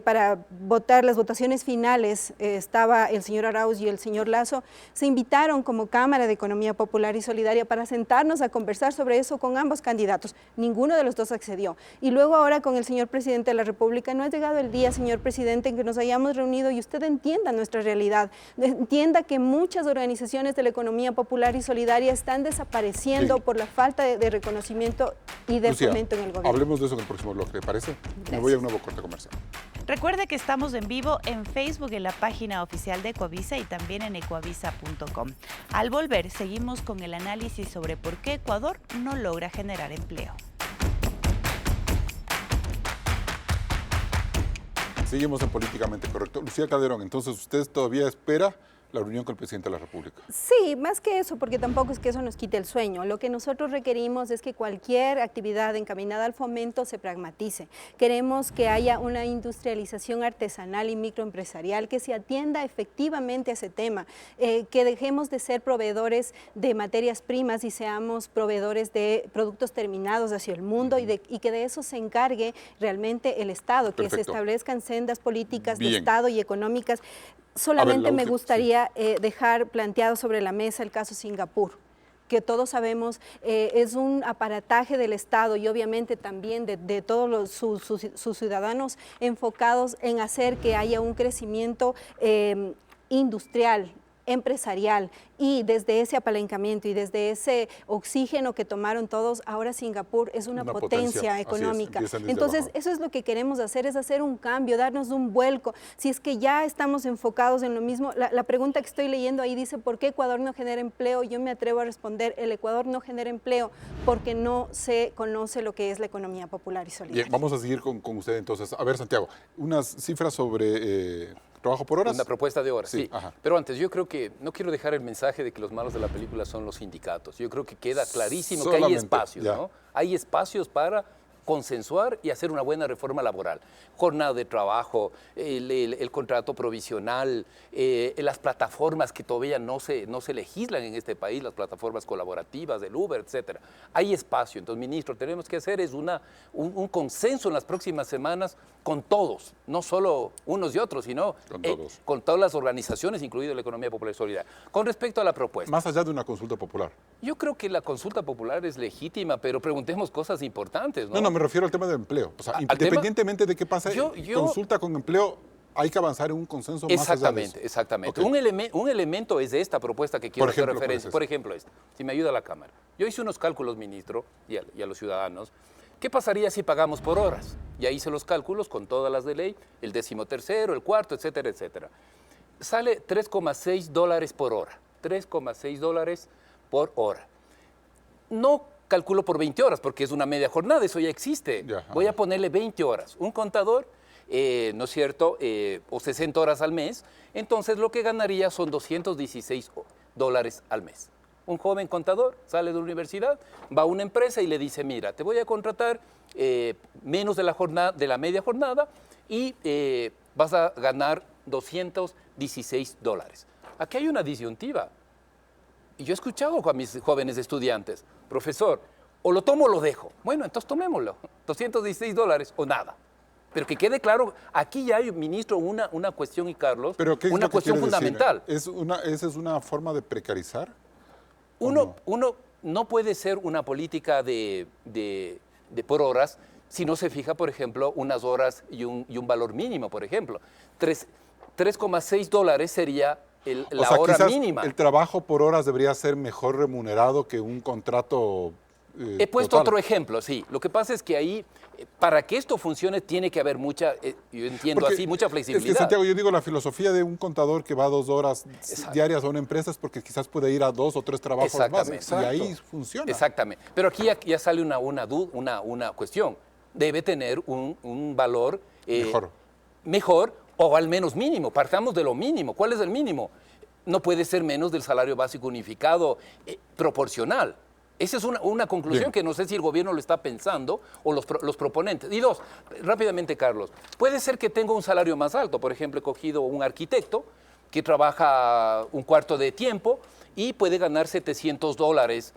para votar las votaciones finales, estaba el señor Arauz y el señor Lasso, se invitaron como Cámara de Economía Popular y Solidaria para sentarnos a conversar sobre eso con ambos candidatos. Ninguno de los dos accedió. Y luego ahora con el señor presidente de la República, no ha llegado el día, señor presidente, en que nos hayamos reunido y usted entienda nuestra realidad, entienda que muchas organizaciones de la economía popular y solidaria están desapareciendo por la falta de reconocimiento y de fomento en el gobierno. Hablemos de eso en el próximo bloque, ¿te parece? Gracias. Me voy a un nuevo corte comercial. Recuerde que estamos en vivo en Facebook, en la página oficial de Ecoavisa y también en ecoavisa.com. Al volver, seguimos con el análisis sobre por qué Ecuador no logra generar empleo. Seguimos en Políticamente Correcto. Lucía Calderón, entonces usted todavía espera la reunión con el presidente de la República. Sí, más que eso, porque tampoco es que eso nos quite el sueño. Lo que nosotros requerimos es que cualquier actividad encaminada al fomento se pragmatice. Queremos que haya una industrialización artesanal y microempresarial, que se atienda efectivamente a ese tema, que dejemos de ser proveedores de materias primas y seamos proveedores de productos terminados hacia el mundo y que de eso se encargue realmente el Estado, que se establezcan sendas políticas de Estado y económicas. Solamente me gustaría dejar planteado sobre la mesa el caso Singapur, que todos sabemos es un aparataje del Estado y obviamente también de todos sus ciudadanos enfocados en hacer que haya un crecimiento industrial, empresarial, y desde ese apalancamiento y desde ese oxígeno que tomaron todos, ahora Singapur es una potencia económica. Entonces, eso es lo que queremos hacer, es hacer un cambio, darnos un vuelco. Si es que ya estamos enfocados en lo mismo, la pregunta que estoy leyendo ahí dice, ¿por qué Ecuador no genera empleo? Yo me atrevo a responder, el Ecuador no genera empleo porque no se conoce lo que es la economía popular y solidaria. Bien, vamos a seguir con usted entonces. A ver, Santiago, unas cifras sobre trabajo por horas. Una propuesta de horas, sí. Ajá. Pero antes, yo creo que no quiero dejar el mensaje de que los malos de la película son los sindicatos. Yo creo que queda clarísimo que hay espacios, ¿no? Hay espacios para consensuar y hacer una buena reforma laboral. Jornada de trabajo, el contrato provisional, las plataformas que todavía no se legislan en este país, las plataformas colaborativas, el Uber, etcétera. Hay espacio. Entonces, ministro, tenemos que hacer un consenso en las próximas semanas con todos, no solo unos y otros, sino con todas las organizaciones, incluida la economía popular y solidaria. Con respecto a la propuesta. Más allá de una consulta popular. Yo creo que la consulta popular es legítima, pero preguntemos cosas importantes, ¿no? No, me refiero al tema del empleo. O sea, independientemente de qué pasa, consulta con empleo hay que avanzar en un consenso más allá de eso. Exactamente. Ok. Un elemento es de esta propuesta que quiero Por hacer ejemplo, referencia. ¿cuál Por es ejemplo, esta. Si me ayuda la Cámara. Yo hice unos cálculos, ministro, y a los ciudadanos. ¿Qué pasaría si pagamos por horas? Ya hice los cálculos con todas las de ley, el 13º, el cuarto, etcétera, etcétera. Sale $3,6 por hora. $3,6 por hora. No calculo por 20 horas, porque es una media jornada, eso ya existe. Ya, Voy a ponerle 20 horas. Un contador, ¿no es cierto?, o 60 horas al mes, entonces lo que ganaría son $216 al mes. Un joven contador sale de la universidad, va a una empresa y le dice, mira, te voy a contratar menos de la media jornada y vas a ganar $216. Aquí hay una disyuntiva. Y yo he escuchado a mis jóvenes estudiantes, profesor, o lo tomo o lo dejo. Bueno, entonces tomémoslo, $216 o nada. Pero que quede claro, aquí ya hay, ministro, una cuestión, y Carlos, ¿Pero qué es una lo que cuestión quiere decir? fundamental. ¿Esa es una forma de precarizar? Uno no puede ser una política de por horas si no se fija, por ejemplo, unas horas y un valor mínimo, por ejemplo. $3,6 sería la hora quizás mínima. el trabajo por horas debería ser mejor remunerado que un contrato He puesto total. otro ejemplo, sí. Lo que pasa es que ahí, para que esto funcione, tiene que haber mucha, yo entiendo Porque así, mucha es flexibilidad. que, Santiago, yo digo, la filosofía de un contador que va 2 horas Exacto. diarias a una empresa es porque quizás puede ir a 2 o 3 trabajos más. Exactamente. Y ahí funciona. Exactamente. Pero aquí ya sale una cuestión. Debe tener un valor mejor o al menos mínimo. Partamos de lo mínimo. ¿Cuál es el mínimo? No puede ser menos del salario básico unificado proporcional. Esa es una conclusión Bien. que no sé si el gobierno lo está pensando o los proponentes. Y dos, rápidamente, Carlos, puede ser que tenga un salario más alto. Por ejemplo, he cogido un arquitecto que trabaja un cuarto de tiempo y puede ganar $700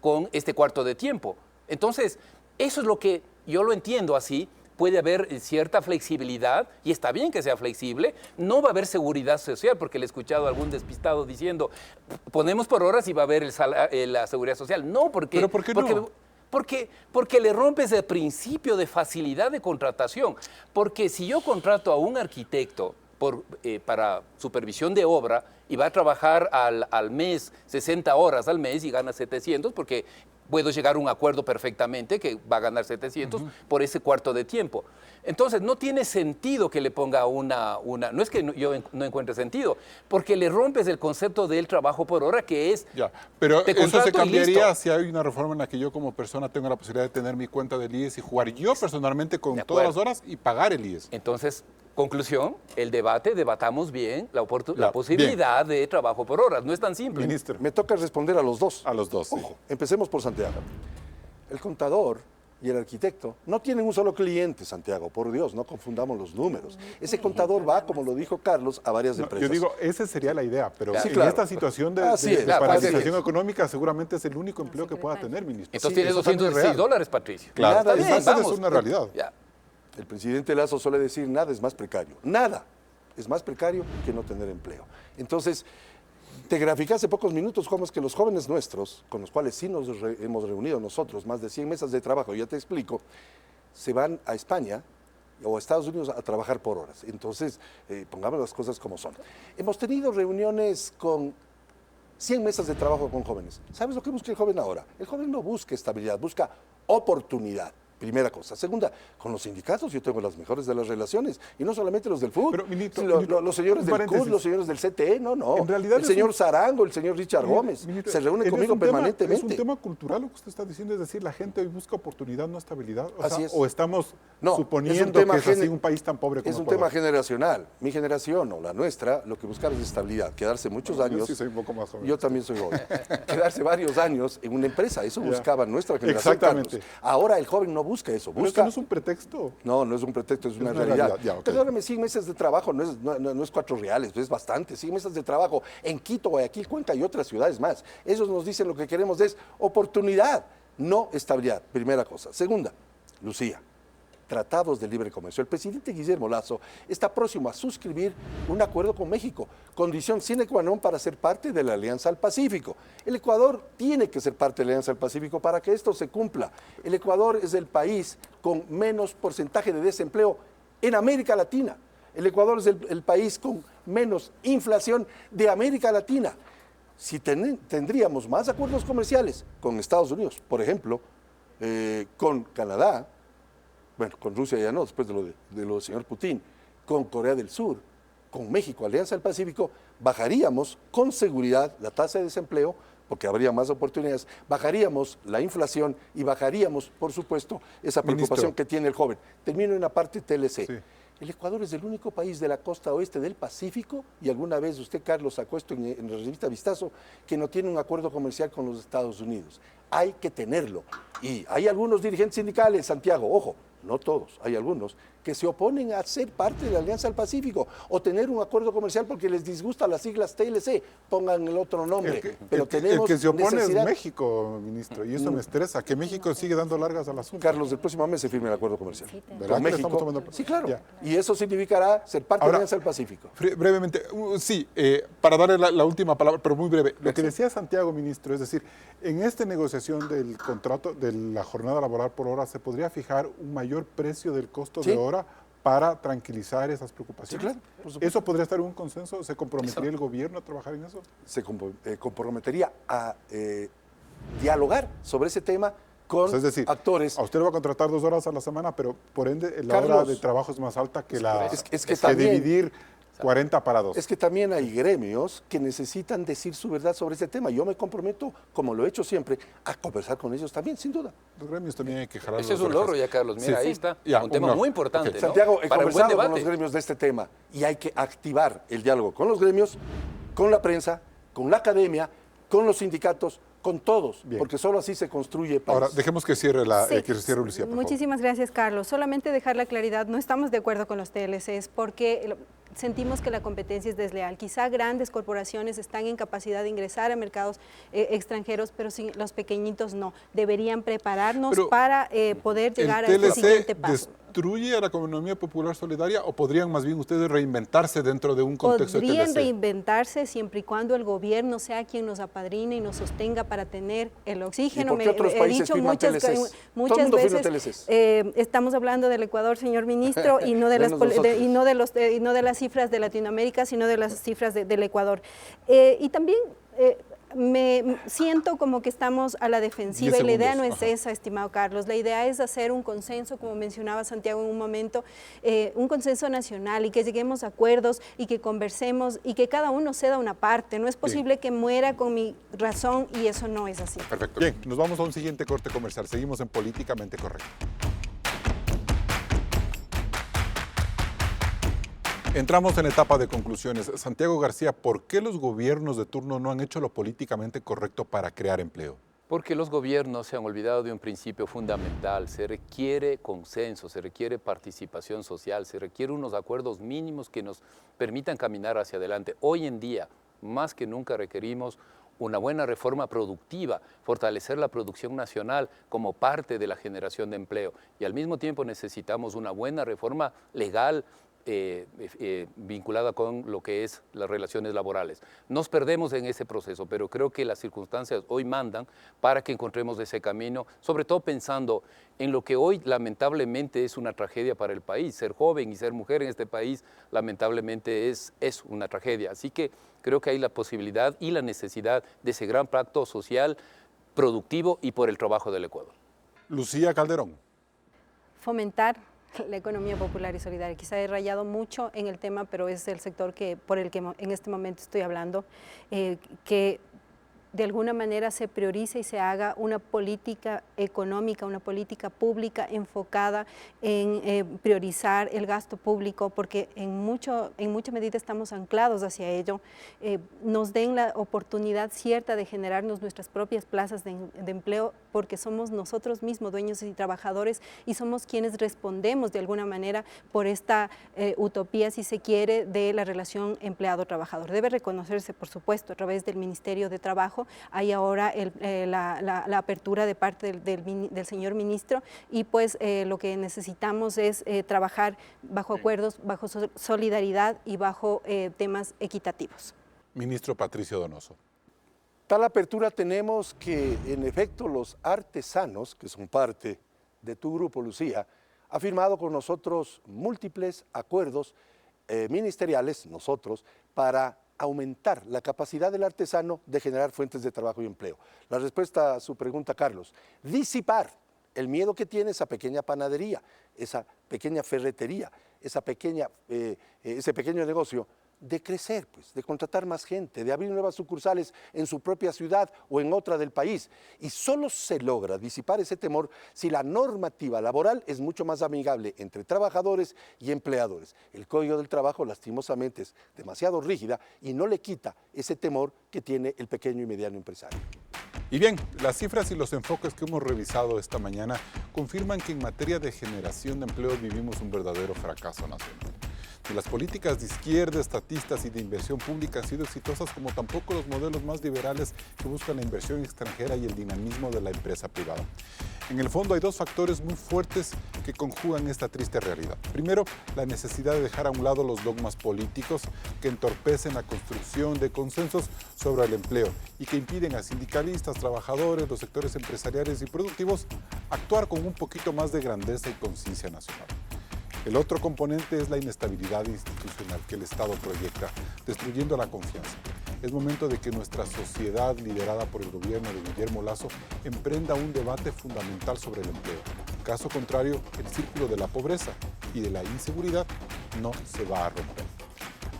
con este cuarto de tiempo. Entonces, eso es lo que yo lo entiendo así. Puede haber cierta flexibilidad y está bien que sea flexible. No va a haber seguridad social, porque le he escuchado a algún despistado diciendo, ponemos por horas y va a haber la seguridad social. No, porque... ¿Pero por qué no? Porque le rompes el principio de facilidad de contratación. Porque si yo contrato a un arquitecto para supervisión de obra y va a trabajar al mes 60 horas al mes y gana 700, porque puedo llegar a un acuerdo perfectamente que va a ganar 700 por ese cuarto de tiempo. Entonces, no tiene sentido que le ponga no es que yo no encuentre sentido, porque le rompes el concepto del trabajo por hora, que es... Ya, pero te eso se contrato y cambiaría listo. si hay una reforma en la que yo como persona tengo la posibilidad de tener mi cuenta del IES y jugar yo personalmente con De todas las acuerdo. horas y pagar el IES. Entonces, conclusión, debatamos bien la Ya, posibilidad de trabajo por horas. No es tan simple. Ministro, Me toca responder a los dos. a los dos. Sí. Ojo, empecemos por Santiago. El contador y el arquitecto no tienen un solo cliente, Santiago, por Dios, no confundamos los números. Ese contador va, como lo dijo Carlos, a varias No, empresas. yo digo, esa sería la idea, pero Sí, en claro. esta situación de Así es, claro, paralización así es. económica seguramente es el único empleo que pueda tener, ministro. Entonces Sí, tiene eso también es real. $216, Patricio. Claro, Nada Está es bien, más, esa vamos. es una realidad. Ya. El presidente Lazo suele decir, nada es más precario. Nada es más precario que no tener empleo. Entonces, te grafiqué hace pocos minutos cómo es que los jóvenes nuestros, con los cuales sí nos hemos reunido nosotros, más de 100 mesas de trabajo, ya te explico, se van a España o a Estados Unidos a trabajar por horas. Entonces, pongamos las cosas como son. Hemos tenido reuniones con 100 mesas de trabajo con jóvenes. ¿Sabes lo que busca el joven ahora? El joven no busca estabilidad, busca oportunidad. Primera cosa. Segunda, con los sindicatos yo tengo las mejores de las relaciones. Y no solamente los del FUC. Pero, ministro, Los señores un del CUT, paréntesis. los señores del CTE, no. En realidad el es señor un- Zarango, el señor Richard Gómez, Ministro, se reúnen es conmigo un tema- permanentemente. ¿Es un tema cultural lo que usted está diciendo? Es decir, la gente hoy busca oportunidad, no estabilidad. O Así sea, es. ¿o estamos No, suponiendo es un tema que es así gene- un país tan pobre como Es un Ecuador? tema generacional. Mi generación o la nuestra, lo que buscaba es estabilidad, quedarse muchos Yo años. sí soy un poco más joven. Yo también soy joven. Quedarse varios años en una empresa, eso Ya. buscaba nuestra generación. Exactamente. Carlos. Ahora el joven no busca eso, Pero busca... esto no es un pretexto. No es un pretexto, es una una realidad. realidad, ya, ok. Perdóname, 100 meses de trabajo no es 4 reales, es bastante. 100 meses de trabajo en Quito, Guayaquil, Cuenca y otras ciudades más. Ellos nos dicen lo que queremos es oportunidad, no estabilidad. Primera cosa. Segunda, Lucía, tratados de libre comercio. El presidente Guillermo Lazo está próximo a suscribir un acuerdo con México, condición sine qua non para ser parte de la Alianza al Pacífico. El Ecuador tiene que ser parte de la Alianza al Pacífico para que esto se cumpla. El Ecuador es el país con menos porcentaje de desempleo en América Latina. El Ecuador es el país con menos inflación de América Latina. Si tendríamos más acuerdos comerciales con Estados Unidos, por ejemplo, con Canadá, bueno, con Rusia ya no, después de lo del señor Putin, con Corea del Sur, con México, Alianza del Pacífico, bajaríamos con seguridad la tasa de desempleo, porque habría más oportunidades, bajaríamos la inflación y bajaríamos, por supuesto, esa preocupación Ministro. que tiene el joven. Termino en la parte TLC. Sí. El Ecuador es el único país de la costa oeste del Pacífico, y alguna vez usted, Carlos, sacó esto en la revista Vistazo, que no tiene un acuerdo comercial con los Estados Unidos. Hay que tenerlo. Y hay algunos dirigentes sindicales, Santiago, ojo, no todos, hay algunos, que se oponen a ser parte de la Alianza del Pacífico o tener un acuerdo comercial porque les disgusta las siglas TLC, pongan el otro nombre. Pero tenemos el que se opone necesidad. es México, ministro, y eso me estresa, que México sigue dando largas al asunto. Carlos, el próximo mes se firme el acuerdo comercial. ¿Verdad Con que le México. estamos tomando- Sí, claro. Ya. Y eso significará ser parte de Ahora, la Alianza del Pacífico. Brevemente, sí, para darle la última palabra, pero muy breve. Lo que decía Santiago, ministro, es decir, en esta negociación del contrato, de la jornada laboral por hora, ¿se podría fijar un mayor precio del costo de Sí. hora para tranquilizar esas preocupaciones? Sí, claro, por supuesto. ¿Eso podría estar en un consenso? ¿Se comprometería el gobierno a trabajar en eso? Se comprometería a dialogar sobre ese tema con O sea, es decir, actores. a usted le va a contratar 2 horas a la semana, pero por ende la Carlos, hora de trabajo es más alta que la es que también- dividir 40 para 2. Es que también hay gremios que necesitan decir su verdad sobre este tema. Yo me comprometo, como lo he hecho siempre, a conversar con ellos también, sin duda. Los gremios también hay que jalar Ese es las un logro orejas. ya, Carlos. Mira, Sí. ahí está. Ya, un tema no. muy importante. Ok. ¿no? Santiago, he Para un buen conversado con los debate. gremios de este tema y hay que activar el diálogo con los gremios, con la prensa, con la academia, con los sindicatos, con todos, Bien. porque solo así se construye país. Ahora, dejemos que cierre, Lucía, por favor. Muchísimas gracias, Carlos. Solamente dejar la claridad, no estamos de acuerdo con los TLCs porque sentimos que la competencia es desleal. Quizá grandes corporaciones están en capacidad de ingresar a mercados extranjeros, pero los pequeñitos no. Deberían prepararnos Pero para poder llegar a ¿El este TLC siguiente paso. destruye a la economía popular solidaria o podrían más bien ustedes reinventarse dentro de un contexto de Podrían TLC? reinventarse siempre y cuando el gobierno sea quien nos apadrine y nos sostenga para tener el oxígeno. ¿Y por qué otros He países dicho firman muchas TLCs? Todo el muchas mundo firma veces, TLCs. estamos hablando del Ecuador, señor ministro, y no de las Menos nosotros. y no de las cifras de Latinoamérica, sino de las cifras del Ecuador. Y también me siento como que estamos a la defensiva 10 y la idea segundos, no es ajá. esa, estimado Carlos. La idea es hacer un consenso, como mencionaba Santiago en un momento, un consenso nacional y que lleguemos a acuerdos y que conversemos y que cada uno ceda una parte. No es posible que muera con mi razón y eso no es así. Perfecto. Bien, nos vamos a un siguiente corte comercial. Seguimos en Políticamente Correcto. Entramos en etapa de conclusiones. Santiago García, ¿por qué los gobiernos de turno no han hecho lo políticamente correcto para crear empleo? Porque los gobiernos se han olvidado de un principio fundamental. Se requiere consenso, se requiere participación social, se requiere unos acuerdos mínimos que nos permitan caminar hacia adelante. Hoy en día, más que nunca, requerimos una buena reforma productiva, fortalecer la producción nacional como parte de la generación de empleo. Y al mismo tiempo necesitamos una buena reforma legal, vinculada con lo que es las relaciones laborales. Nos perdemos en ese proceso, pero creo que las circunstancias hoy mandan para que encontremos ese camino, sobre todo pensando en lo que hoy lamentablemente es una tragedia para el país. Ser joven y ser mujer en este país lamentablemente es una tragedia. Así que creo que hay la posibilidad y la necesidad de ese gran pacto social, productivo y por el trabajo del Ecuador. Lucía Calderón. Fomentar la economía popular y solidaria. Quizá he rayado mucho en el tema, pero es el sector por el que en este momento estoy hablando, que de alguna manera se priorice y se haga una política económica, una política pública enfocada en priorizar el gasto público, porque en mucha medida estamos anclados hacia ello, nos den la oportunidad cierta de generarnos nuestras propias plazas de empleo, porque somos nosotros mismos dueños y trabajadores y somos quienes respondemos de alguna manera por esta utopía, si se quiere, de la relación empleado-trabajador. Debe reconocerse, por supuesto, a través del Ministerio de Trabajo. Hay ahora la apertura de parte del señor ministro y pues lo que necesitamos es trabajar bajo acuerdos, bajo solidaridad y bajo temas equitativos. Ministro Patricio Donoso. Tal apertura tenemos que, en efecto, los artesanos, que son parte de tu grupo, Lucía, ha firmado con nosotros múltiples acuerdos ministeriales, nosotros, para aumentar la capacidad del artesano de generar fuentes de trabajo y empleo. La respuesta a su pregunta, Carlos, disipar el miedo que tiene esa pequeña panadería, esa pequeña ferretería, ese pequeño negocio, de crecer, pues, de contratar más gente, de abrir nuevas sucursales en su propia ciudad o en otra del país. Y solo se logra disipar ese temor si la normativa laboral es mucho más amigable entre trabajadores y empleadores. El Código del Trabajo, lastimosamente, es demasiado rígida y no le quita ese temor que tiene el pequeño y mediano empresario. Y bien, las cifras y los enfoques que hemos revisado esta mañana confirman que en materia de generación de empleo vivimos un verdadero fracaso nacional. Ni las políticas de izquierda, estatistas y de inversión pública han sido exitosas, como tampoco los modelos más liberales que buscan la inversión extranjera y el dinamismo de la empresa privada. En el fondo hay dos factores muy fuertes que conjugan esta triste realidad. Primero, la necesidad de dejar a un lado los dogmas políticos que entorpecen la construcción de consensos sobre el empleo y que impiden a sindicalistas, trabajadores, los sectores empresariales y productivos actuar con un poquito más de grandeza y conciencia nacional. El otro componente es la inestabilidad institucional que el Estado proyecta, destruyendo la confianza. Es momento de que nuestra sociedad, liderada por el gobierno de Guillermo Lasso, emprenda un debate fundamental sobre el empleo. Caso contrario, el círculo de la pobreza y de la inseguridad no se va a romper.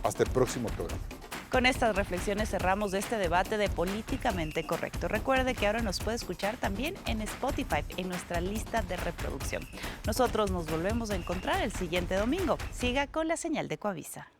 Hasta el próximo programa. Con estas reflexiones cerramos este debate de Políticamente Correcto. Recuerde que ahora nos puede escuchar también en Spotify, en nuestra lista de reproducción. Nosotros nos volvemos a encontrar el siguiente domingo. Siga con la señal de Coavisa.